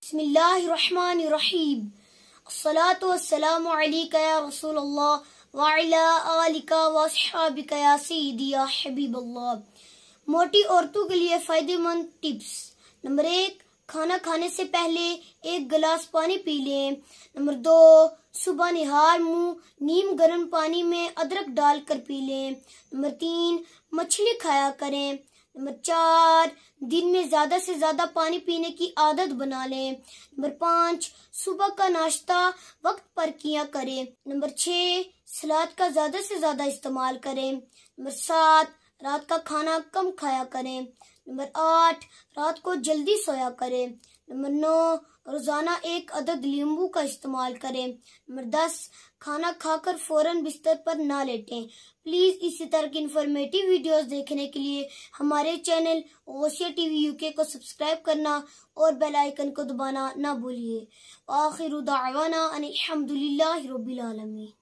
बिस्मिल्लाहिर्रहमानिर्रहीम। अस्सलातु वस्सलामु अलैका या रसूलल्लाह व अला आलिका व अस्हाबिका या सय्यदी या हबीबल्लाह। मोटी औरतों के लिए फायदेमंद टिप्स। नंबर 1, खाना खाने से पहले 1 गिलास पानी पी लें। नंबर 2, सुबह निहार मुंह नीम गर्म पानी में अदरक डालकर पी लें। नंबर 3, मछली खाया करें। नंबर 4, दिन में ज्यादा से ज्यादा पानी पीने की आदत बना लें। नंबर 5, सुबह का नाश्ता वक्त पर किया करें। नंबर 6, सलाद का ज्यादा से ज्यादा इस्तेमाल करें। नंबर 7, रात का खाना कम खाया करें। नंबर 8, रात को जल्दी सोया करें। नंबर 9, रोजाना 1 अदद नींबू का इस्तेमाल करें। नंबर 10, खाना खाकर फौरन बिस्तर पर ना लेटें। प्लीज इसी तरह की इंफॉर्मेटिव वीडियोस देखने के लिए हमारे चैनल ओशिया टीवी यूके को सब्सक्राइब करना और बेल आइकन को दबाना ना भूलिए। आखिर दावाना अनिल हम्दुलिल्लाहि रब्बिल आलमीन।